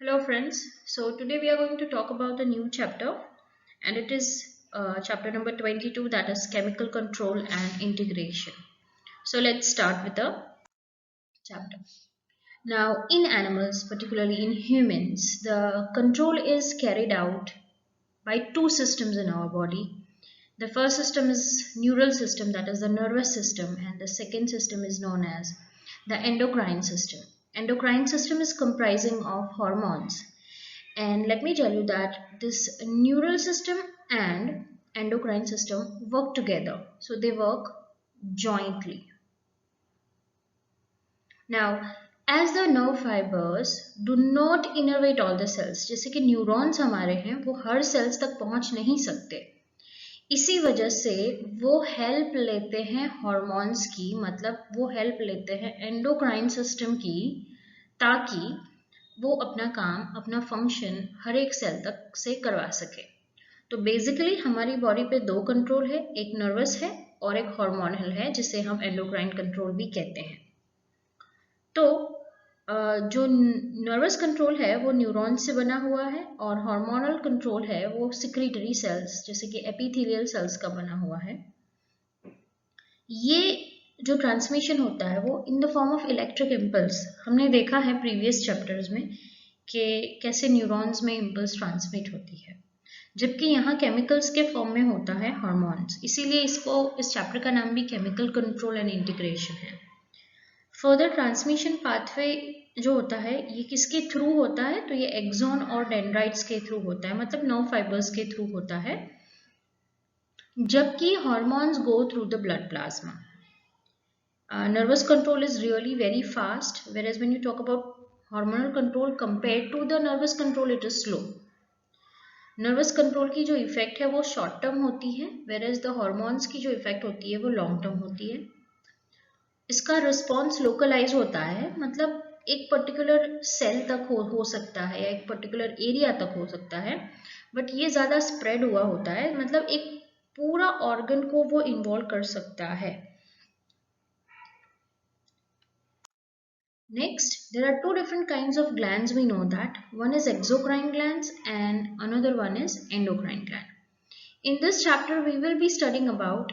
Hello friends, so today we are going to talk about a new chapter and it is chapter number 22, that is chemical control and integration. So let's start with the chapter. Now in animals, particularly in humans, the control is carried out by two systems in our body. The first system is neural system, that is the nervous system, and the second system is known as the endocrine system. Endocrine system is comprising of hormones. And let me tell you that this neural system and endocrine system work together. So they work jointly. Now, as the nerve fibers do not innervate all the cells, जैसे कि neurons हमारे हैं वो हर sales तक पहुंच नहीं सकते, इसी वजह से वो हेल्प लेते हैं हॉर्मोन्स की, मतलब वो हेल्प लेते हैं एंडोक्राइन सिस्टम की, ताकि वो अपना काम, अपना फंक्शन हर एक सेल तक से करवा सके। तो बेसिकली हमारी बॉडी पे दो कंट्रोल है, एक नर्वस है और एक हार्मोनल है, जिसे हम एंडोक्राइन कंट्रोल भी कहते हैं। तो जो नर्वस कंट्रोल है वो न्यूरॉन से बना हुआ है और हार्मोनल कंट्रोल है वो सिक्रीटरी सेल्स जैसे कि एपिथेलियल सेल्स का बना हुआ है। ये जो ट्रांसमिशन होता है वो in the form of electric impulse, हमने देखा है प्रीवियस चैप्टर्स में कि कैसे न्यूरॉन्स में इम्पल्स ट्रांसमिट होती है, जबकि यहाँ केमिकल्स के फॉर्म में होता है हार्मोन्स, इसीलिए इस चैप्टर का नाम भी केमिकल कंट्रोल एंड इंटीग्रेशन है। फर्दर ट्रांसमिशन पाथवे जो होता है ये किसके थ्रू होता है, तो ये एक्सॉन और डेंड्राइट्स के थ्रू होता है, मतलब नर्व फाइबर्स के थ्रू होता है, जबकि hormones go through the blood plasma. Nervous control is really very fast, whereas when you talk about hormonal control compared to the nervous control, it is slow. Nervous control की जो effect है वो short term होती है, whereas the hormones की जो effect होती है वो लॉन्ग टर्म होती है. इसका रिस्पॉन्स लोकलाइज होता है, मतलब एक पर्टिकुलर सेल तक हो सकता है या एक पर्टिकुलर एरिया तक हो सकता है, बट ये ज़्यादा स्प्रेड हुआ होता है, मतलब एक पूरा ऑर्गन को वो इन्वॉल्व कर सकता है. Next, there are two different kinds of glands, we know that. One is exocrine glands and another one is endocrine gland. In this chapter, we will be studying about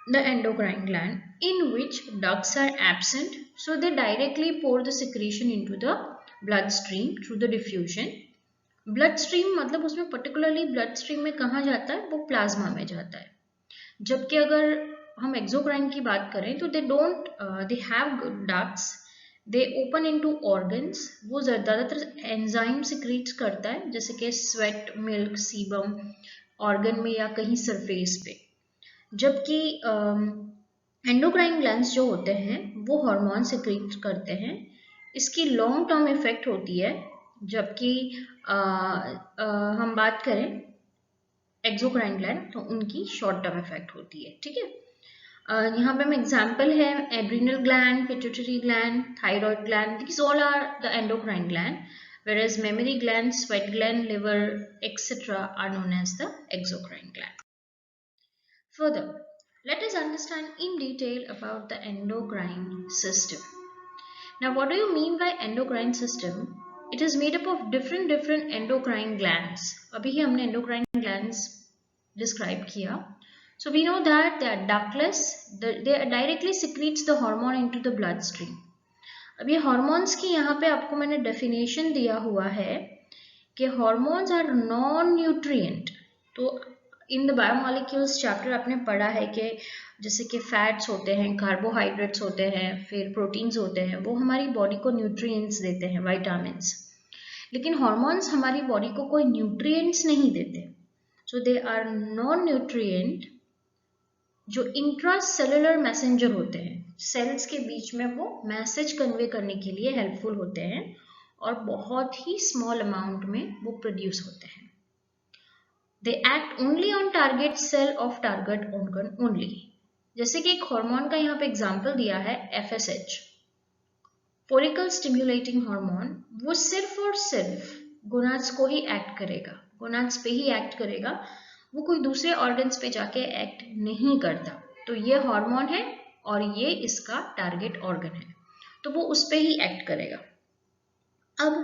the endocrine gland, in which ducts are absent, so they directly pour the secretion into the bloodstream through the diffusion. Blood stream मतलब उसमें particularly blood stream में कहाँ जाता है, वो plasma में जाता है. जबकि अगर हम एक्सोक्राइन की बात करें तो they have ducts, they open into organs. वो ज़्यादातर एंजाइम सिक्रीट्स करता है, जैसे कि स्वेट, मिल्क, सीबम ऑर्गन में या कहीं सरफेस पे. जबकि एंडोक्राइन ग्लैंड्स जो होते हैं वो हार्मोन सिक्रीट करते हैं. इसकी लॉन्ग टर्म इफेक्ट होती है, जबकि हम बात करें एक्सोक्राइन ग्लैंड तो उनकी शॉर्ट टर्म इफेक्ट होती है. ठीक है, यहाँ पे हम एग्जाम्पल है adrenal gland, pituitary gland, thyroid gland, these all are the endocrine gland, whereas mammary gland, sweat gland, liver, etc. are known as the exocrine gland. Further, let us understand in detail about the endocrine system. Now, what do you mean by endocrine system? It is made up of different endocrine glands. अभी ही हमने endocrine glands describe किया. So we know that they are ductless. They directly secretes the hormone into the bloodstream. अब ये hormones की यहाँ पे आपको मैंने definition दिया हुआ है कि hormones are non-nutrient. तो इन द बायोमोलिक्यूल्स चैप्टर आपने पढ़ा है कि जैसे कि फैट्स होते हैं, कार्बोहाइड्रेट्स होते हैं, फिर प्रोटीन्स होते हैं, वो हमारी बॉडी को न्यूट्रिएंट्स देते हैं, विटामिन्स. लेकिन हार्मोन्स हमारी बॉडी को कोई न्यूट्रिएंट्स नहीं देते. सो दे आर नॉन न्यूट्रिएंट, जो इंट्रासेलुलर मैसेंजर होते हैं, सेल्स के बीच में वो मैसेज कन्वे करने के लिए हेल्पफुल होते हैं और बहुत ही स्मॉल अमाउंट में वो प्रोड्यूस होते हैं. They act only on target cell of target organ only. जैसे कि एक हार्मोन का यहाँ पे एग्जाम्पल दिया है FSH, फोलिकल स्टिम्युलेटिंग हार्मोन. वो सिर्फ और सिर्फ गोनाड्स को ही एक्ट करेगा, गोनाड्स पे ही एक्ट करेगा, वो कोई दूसरे ऑर्गन्स पे जाके एक्ट नहीं करता. तो ये हार्मोन है और ये इसका टारगेट ऑर्गन है, तो वो उस पे ही एक्ट करेगा. अब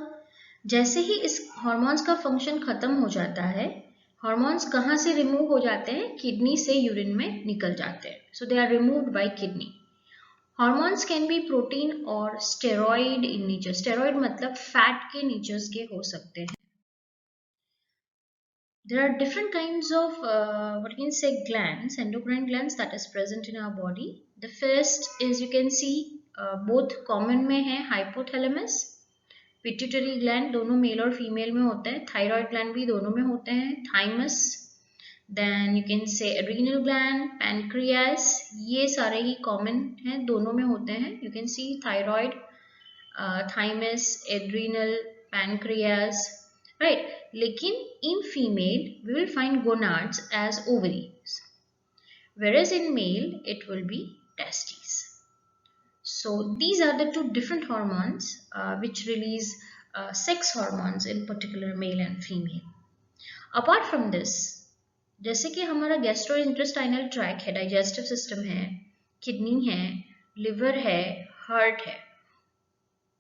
जैसे ही इस हार्मोन्स का फंक्शन खत्म हो जाता है, हार्मोन्स कहाँ से रिमूव हो जाते हैं? किडनी से यूरिन में निकल जाते हैं. So they are removed by kidney. Hormones can be protein और स्टेरॉइड इन नेचर. स्टेरॉइड मतलब फैट के नेचर्स के हो सकते हैं. There are different kinds of what you can say glands, endocrine glands that is present in our body. The first is you can see both common में है hypothalamus, pituitary gland दोनों mail और female में होते हैं, thyroid gland भी दोनों में होते हैं, thymus, then you can say adrenal gland, pancreas, ये सारे ही common हैं, दोनों में होते हैं. You can see thyroid, thymus, adrenal, pancreas, right? लेकिन in female we will find gonads as ovaries, whereas in male it will be testes. So these are the two different hormones which release sex hormones in particular male and female. Apart from this, जैसे कि हमारा gastrointestinal tract है, digestive system है, kidney है, liver है, heart है,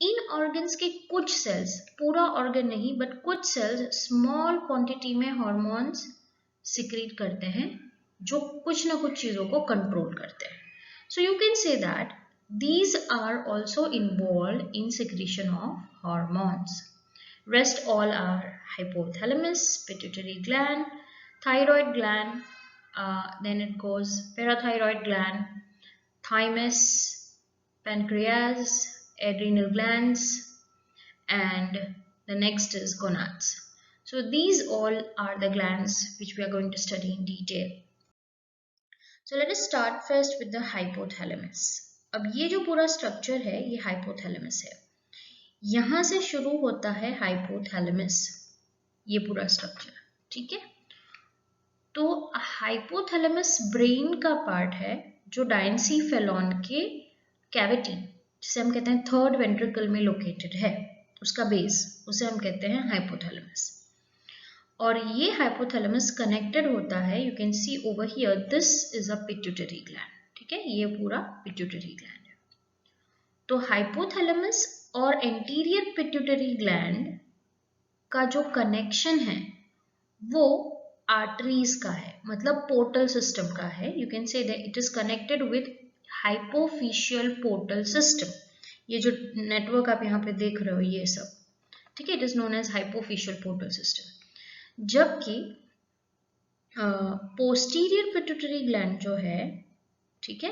इन organs के कुछ सेल्स, पूरा ऑर्गन नहीं बट कुछ सेल्स स्मॉल क्वांटिटी में हार्मोन्स सिक्रीट करते हैं जो कुछ ना कुछ चीजों को कंट्रोल करते हैं. So you can say that these are also involved in secretion of hormones. Rest all are hypothalamus, pituitary gland, thyroid gland, then it goes parathyroid gland, thymus, pancreas, adrenal glands, and the next is gonads. So these all are the glands which we are going to study in detail. So let us start first with the hypothalamus. अब ये जो पूरा structure है ये hypothalamus है. यहां से शुरू होता है हाइपोथैलेमस, ये पूरा स्ट्रक्चर. ठीक है, तो हाइपोथैलेमस ब्रेन का पार्ट है जो डायंसीफेलॉन के कैविटी, जिसे हम कहते हैं थर्ड वेंट्रिकल में लोकेटेड है, उसका बेस, उसे हम कहते हैं हाइपोथैलेमस. और ये हाइपोथैलेमस कनेक्टेड होता है, you can C over here, this is a pituitary gland. ठीक है, ये पूरा पिट्यूटरी ग्लैंड है. तो हाइपोथैलेमस और एंटीरियर पिट्यूटरी ग्लैंड का जो कनेक्शन है वो आर्टरीज का है, मतलब पोर्टल सिस्टम का है. You can say that it is connected with hypophyseal portal system. ये जो नेटवर्क आप यहाँ पे देख रहे हो ये सब, ठीक है, it is known as hypophyseal portal system. जबकि पोस्टीरियर पिट्यूटरी ग्लैंड जो है, ठीक है,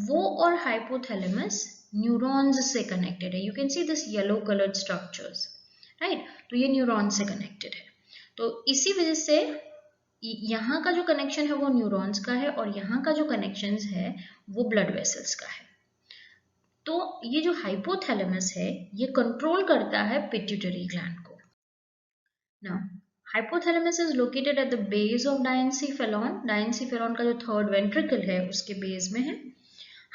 वो और हाइपोथैलेमस न्यूरॉन्स से कनेक्टेड है. You can see this yellow coloured structures, right. तो ये न्यूरॉन से कनेक्टेड है. तो इसी वजह से यहाँ का जो कनेक्शन है वो न्यूरॉन्स का है और यहाँ का जो कनेक्शन है वो ब्लड वेसल्स का है. तो ये जो हाइपोथैलेमस है ये कंट्रोल करता है पिट्यूटरी ग्लैंड को. Now hypothalamus is located at the base of diencephalon. Diencephalon का जो थर्ड वेंट्रिकल है उसके बेस में है.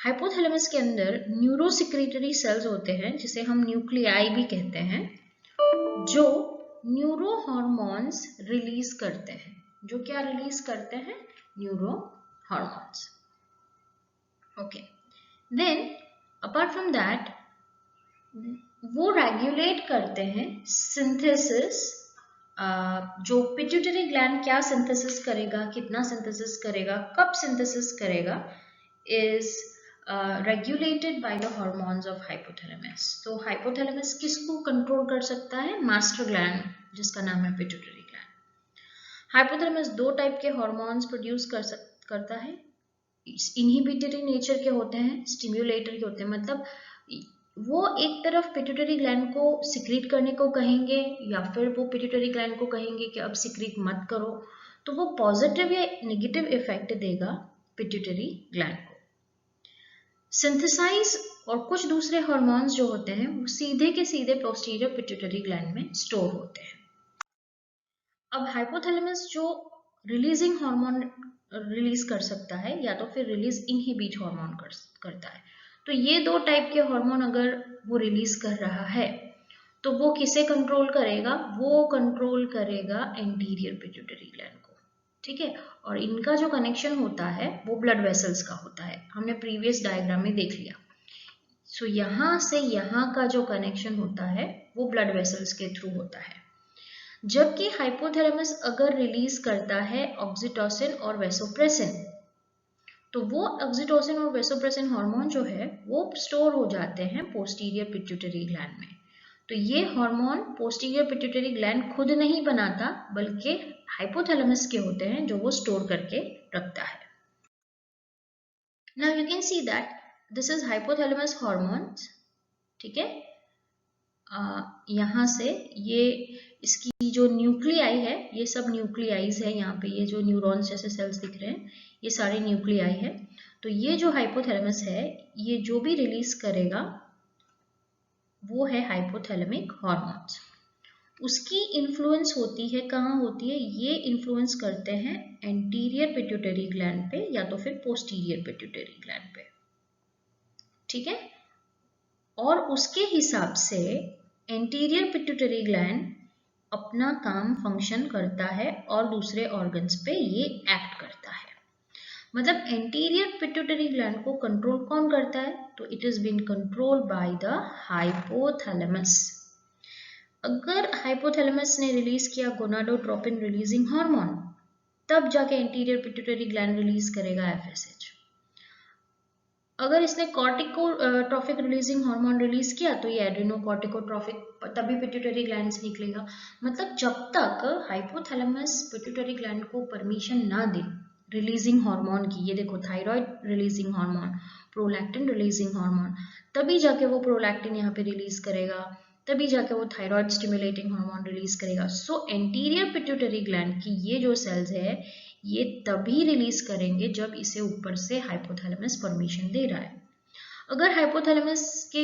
हाइपोथैलेमस के अंदर न्यूरोसिक्रेटरी सेल्स होते हैं जिसे हम न्यूक्लियाई भी कहते हैं, जो न्यूरो हार्मोन्स रिलीज करते हैं. जो क्या रिलीज करते हैं? Neurohormones. Okay, then apart from that वो रेगुलेट करते हैं सिंथेसिस. जो पिट्यूटरी ग्लैंड क्या सिंथेसिस करेगा, कितना सिंथेसिस करेगा, कब सिंथेसिस करेगा, is regulated by the hormones of hypothalamus. तो हाइपोथैलेमस किसको कंट्रोल कर सकता है? मास्टर ग्लैंड जिसका नाम है पिट्यूटरी ग्लैंड. हाइपोथैलेमस दो टाइप के हार्मोन्स प्रोड्यूस करता है. इनहिबिटरी नेचर के होते हैं, स्टिम्युलेटर के होते हैं. मतलब वो एक तरफ पिट्यूटरी ग्लैंड को सिक्रीट करने को कहेंगे या फिर वो पिट्यूटरी ग्लैंड को कहेंगे कि अब सिक्रीट मत करो. तो वो पॉजिटिव या नेगेटिव इफेक्ट देगा पिट्यूटरी ग्लैंड को. सिंथेसाइज और कुछ दूसरे हार्मोन्स जो होते हैं वो सीधे के सीधे पोस्टीरियर पिट्यूटरी ग्लैंड में स्टोर होते हैं. अब हाइपोथैलेमस जो रिलीजिंग हार्मोन रिलीज कर सकता है या तो फिर रिलीज इनहिबिट हार्मोन करता है. तो ये दो टाइप के हार्मोन अगर वो रिलीज कर रहा है तो वो किसे कंट्रोल करेगा? वो कंट्रोल करेगा एंटीरियर पिट्यूटरी ग्लैंड को. ठीक है, और इनका जो कनेक्शन होता है वो ब्लड वेसल्स का होता है. हमने प्रीवियस डायग्राम में देख लिया. सो यहाँ से यहाँ का जो कनेक्शन होता है वो ब्लड वेसल्स के थ्रू होता है। जबकि हाइपोथैलेमस अगर रिलीज करता है ऑक्सीटोसिन और वेसोप्रेसिन, तो वो ऑक्सीटोसिन और वेसोप्रेसिन हार्मोन जो है वो स्टोर हो जाते हैं पोस्टीरियर पिट्यूटरी ग्लैंड में। तो ये हार्मोन पोस्टीरियर पिट्यूटरी ग्लैंड खुद नहीं बनाता, बल्कि हाइपोथैलेमस के होते हैं जो वो स्टोर करके रखता है। Now you can see that this is hypothalamus hormones, ठीक है। यहाँ से ये इसकी जो न्यूक्लियाई है, ये सब न्यूक्लियाइज है। यहाँ पे ये जो न्यूरॉन्स जैसे सेल्स दिख रहे हैं ये सारे न्यूक्लियाई है। तो ये जो हाइपोथैलेमस है ये जो भी रिलीज करेगा वो है हाइपोथैलेमिक हार्मोन्स। उसकी इन्फ्लुएंस होती है कहाँ होती है, ये इन्फ्लुएंस करते हैं एंटीरियर पिट्यूटरी ग्लैंड पे या तो फिर पोस्टीरियर पिट्यूटरी ग्लैंड पे, ठीक है। और उसके हिसाब से एंटीरियर पिट्यूटरी ग्लैंड अपना काम फंक्शन करता है और दूसरे ऑर्गन्स पे ये एक्ट करता है। मतलब एंटीरियर पिट्यूटरी ग्लैंड को कंट्रोल कौन करता है, तो it is been controlled by the hypothalamus. अगर हाइपोथैलेमस ने रिलीज किया गोनाडोट्रोपिन रिलीजिंग हार्मोन, तब जाके एंटीरियर पिट्यूटरी ग्लैंड रिलीज करेगा एफएसएच। अगर इसने कॉर्टिकोट्रॉफिक रिलीजिंग हार्मोन रिलीज किया तो ये एड्रेनोकॉर्टिकोट्रॉफिक तभी पिट्यूटरी ग्लैंड से निकलेगा। मतलब जब तक हाइपोथैलेमस पिट्यूटरी ग्लैंड को परमिशन ना दे रिलीजिंग हार्मोन की, ये देखो thyroid releasing hormone, prolactin releasing hormone, तभी जाके वो प्रोलैक्टिन यहाँ पे रिलीज करेगा, तभी जाके वो थायराइड स्टिमुलेटिंग हार्मोन रिलीज करेगा। सो एंटीरियर पिट्यूटरी ग्लैंड की ये जो सेल्स है ये तभी रिलीज करेंगे जब इसे ऊपर से हाइपोथैलेमस परमिशन दे रहा है। अगर हाइपोथैलेमस के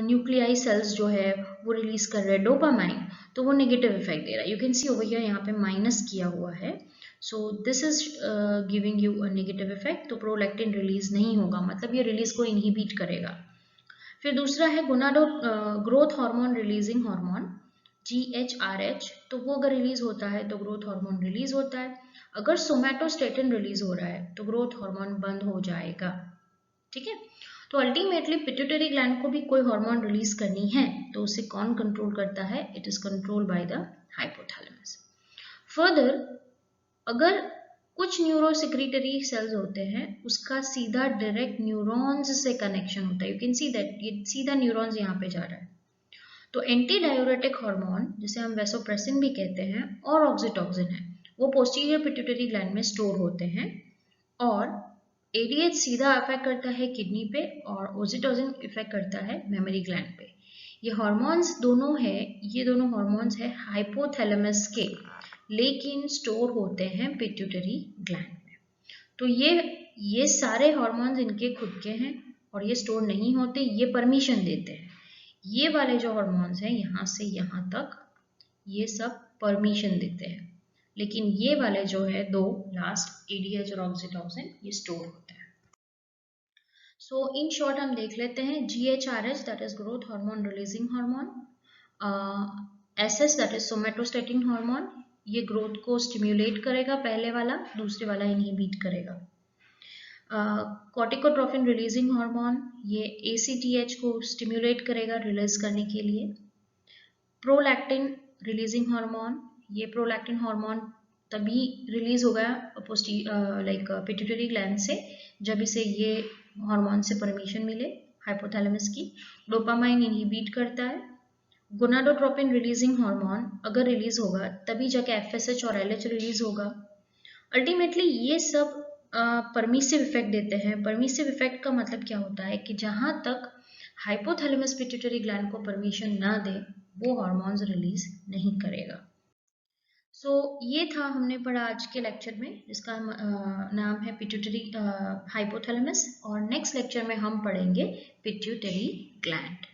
न्यूक्लियाई सेल्स जो है वो रिलीज कर रहे हैं डोपामाइन, तो वो नेगेटिव इफेक्ट दे रहा है। You can C over here यहाँ पे माइनस किया हुआ है, so this is giving you a negative effect. तो प्रोलैक्टिन रिलीज नहीं होगा, मतलब ये रिलीज को इनहिबिट करेगा। फिर दूसरा है gonado growth hormone releasing hormone GHRH, तो वो अगर रिलीज होता है तो ग्रोथ हार्मोन रिलीज होता है। अगर सोमैटोस्टेटिन रिलीज हो रहा है तो ग्रोथ हार्मोन बंद हो जाएगा, ठीक है। तो अल्टीमेटली पिट्यूटरी ग्लैंड को भी कोई हार्मोन रिलीज करनी है तो उसे कौन कंट्रोल करता है, it is controlled by the hypothalamus. Further अगर कुछ न्यूरोसेक्रेटरी सेल्स होते हैं उसका सीधा डायरेक्ट न्यूरॉन्स से कनेक्शन होता है। यू कैन सी दैट ये सीधा न्यूरॉन्स यहाँ पे जा रहा है। तो एंटी डायूरेटिक हार्मोन जिसे हम वेसोप्रेसिन भी कहते हैं और ऑक्सीटोसिन है, वो पोस्टीरियर पिट्यूटरी ग्लैंड में स्टोर होते हैं। और ADH सीधा अफेक्ट करता है किडनी पे और ऑक्सीटोसिन इफेक्ट करता है मेमोरी ग्लैंड पे। ये हार्मोन्स दोनों है, ये दोनों हार्मोन्स है हाइपोथैलेमस के, लेकिन स्टोर होते हैं पिट्यूटरी ग्लैंड में। तो ये सारे हार्मोन्स इनके खुद के हैं और ये स्टोर नहीं होते, ये परमिशन देते हैं। ये वाले जो हार्मोन्स हैं यहाँ से यहाँ तक ये सब परमिशन देते हैं, लेकिन ये वाले जो है दो लास्ट ADH और ऑक्सीटोसिन ये स्टोर होते हैं। सो इन शॉर्ट हम देख लेते हैं GHRH that is growth hormone releasing hormone, SS that is somatostatin hormone, ये ग्रोथ को स्टिम्युलेट करेगा पहले वाला, दूसरे वाला इनहिबिट करेगा। कॉर्टिकोट्रॉफिन रिलीजिंग हार्मोन ये ACTH को स्टिम्युलेट करेगा रिलीज करने के लिए। प्रोलैक्टिन रिलीजिंग हार्मोन, ये प्रोलैक्टिन हार्मोन तभी रिलीज होगा पिट्यूटरी ग्लैंड से जब इसे ये हार्मोन से परमिशन मिले हाइपोथैलेमस की। डोपामाइन इनहिबिट करता है। गोनाडोट्रोपिन रिलीजिंग हार्मोन अगर रिलीज होगा तभी जाके FSH और LH रिलीज होगा। अल्टीमेटली ये सब परमिसिव इफेक्ट देते हैं। परमिसिव इफेक्ट का मतलब क्या होता है कि जहां तक हाइपोथैलेमस पिट्यूटरी ग्लैंड को परमिशन ना दे वो हार्मोन्स रिलीज नहीं करेगा। सो ये था हमने पढ़ा आज के लेक्चर में, जिसका नाम है पिट्यूटरी हाइपोथैलेमस, और नेक्स्ट लेक्चर में हम पढ़ेंगे पिट्यूटरी ग्लैंड।